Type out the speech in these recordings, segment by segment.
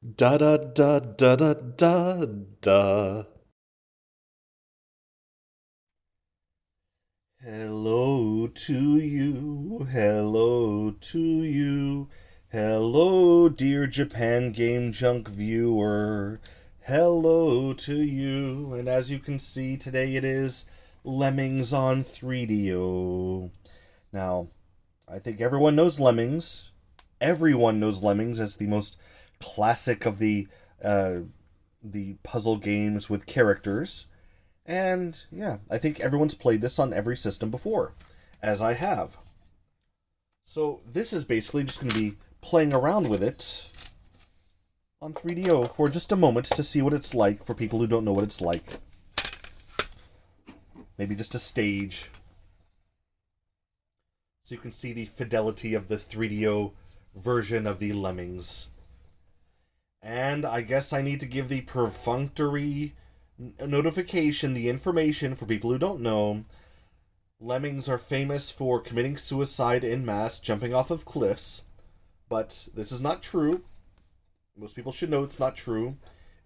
Da da da da da da da. Hello to you, hello to you, hello, dear Japan Game Junk viewer, hello to you. And as you can see, today it is Lemmings on 3DO. Now, I think everyone knows Lemmings. Everyone knows Lemmings as the most classic of the puzzle games with characters. And yeah, I think everyone's played this on every system before, as I have. So this is basically just going to be playing around with it on 3DO for just a moment to see what it's like for people who don't know what it's like. Maybe just a stage. So you can see the fidelity of the 3DO version of the Lemmings. And I guess I need to give the perfunctory notification, the information for people who don't know. Lemmings are famous for committing suicide en masse, jumping off of cliffs. But this is not true. Most people should know it's not true.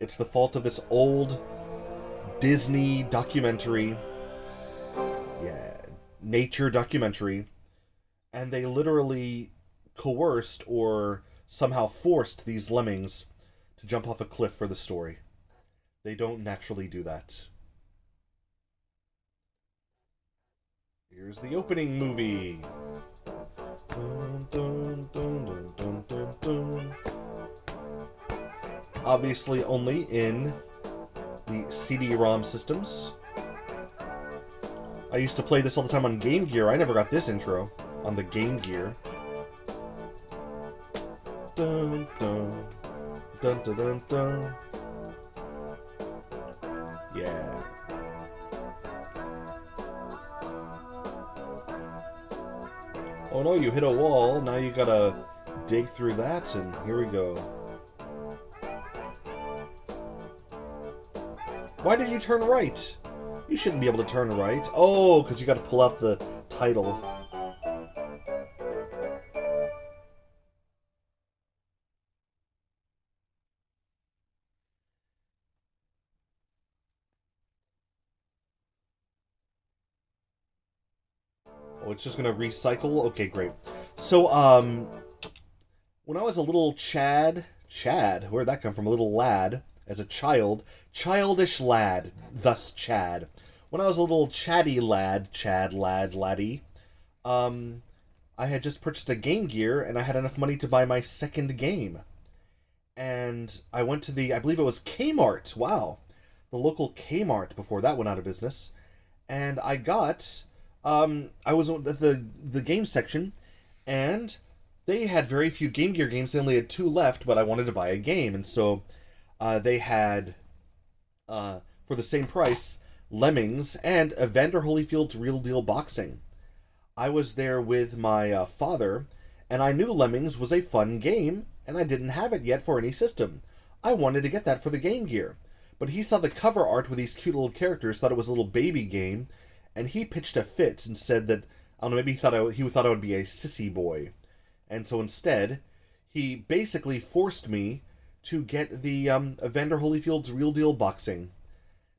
It's the fault of this old Disney documentary. Yeah, nature documentary. And they literally coerced or somehow forced these lemmings to jump off a cliff for the story. They don't naturally do that. Here's the opening movie. Dun, dun, dun, dun, dun, dun. Obviously only in the CD-ROM systems. I used to play this all the time on Game Gear. I never got this intro on the Game Gear. Dun, dun, dun, dun, dun, dun. Yeah. Oh no, you hit a wall. Now you gotta dig through that, and here we go. Why did you turn right? You shouldn't be able to turn right. Oh, because you gotta pull out the title. Oh, it's just gonna recycle? Okay, great. So, when I was a little Chad, where'd that come from? A little lad, as a child, childish lad, thus Chad. When I was a little chatty lad, laddie, I had just purchased a Game Gear, and I had enough money to buy my second game. And I went to I believe it was Kmart, wow, the local Kmart before that went out of business, and I got... I was at the game section, and they had very few Game Gear games. They only had 2 left, but I wanted to buy a game, and so they had, for the same price, Lemmings and Evander Holyfield's Real Deal Boxing. I was there with my father, and I knew Lemmings was a fun game, and I didn't have it yet for any system. I wanted to get that for the Game Gear, but he saw the cover art with these cute little characters, thought it was a little baby game, and he pitched a fit and said that, I don't know, maybe he thought I would be a sissy boy. And so instead, he basically forced me to get the Evander Holyfield's Real Deal Boxing.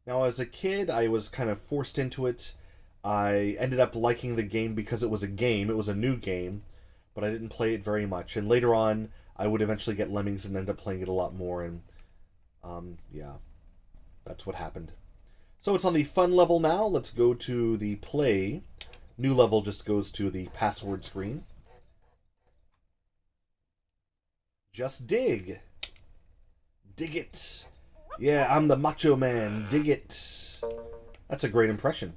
Now, as a kid, I was kind of forced into it. I ended up liking the game because it was a game. It was a new game, but I didn't play it very much. And later on, I would eventually get Lemmings and end up playing it a lot more. And, yeah, that's what happened. So it's on the fun level now. Let's go to the play. New level just goes to the password screen. Just dig. Dig it. Yeah, I'm the macho man. Dig it. That's a great impression.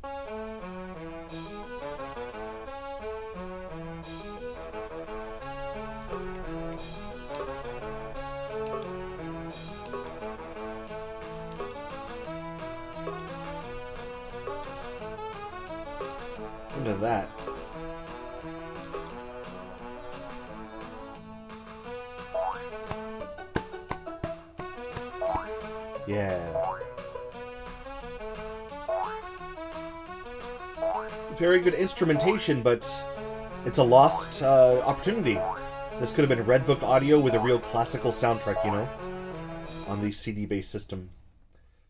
Look at that. Yeah. Very good instrumentation, but it's a lost opportunity. This could have been Red Book audio with a real classical soundtrack, you know? on the CD-based system.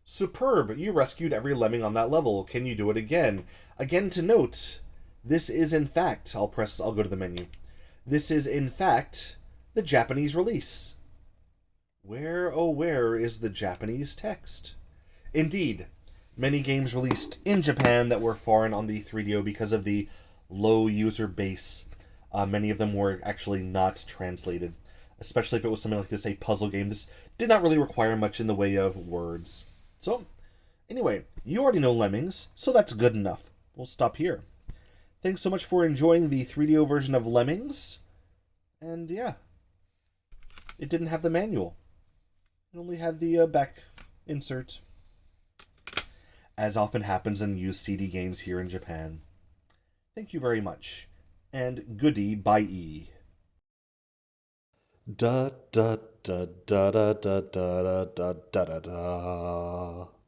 Superb! You rescued every lemming on that level. Can you do it again? Again to note, this is in fact, I'll go to the menu. This is in fact the Japanese release. Where, oh where is the Japanese text? Indeed, many games released in Japan that were foreign on the 3DO because of the low user base. Many of them were actually not translated, especially if it was something like this, a puzzle game. This did not really require much in the way of words. So, anyway, you already know Lemmings, so that's good enough. We'll stop here. Thanks so much for enjoying the 3DO version of Lemmings. And yeah, it didn't have the manual. It only had the back insert. As often happens in used CD games here in Japan. Thank you very much. And goodie bye. Da da da da da da da da da da da.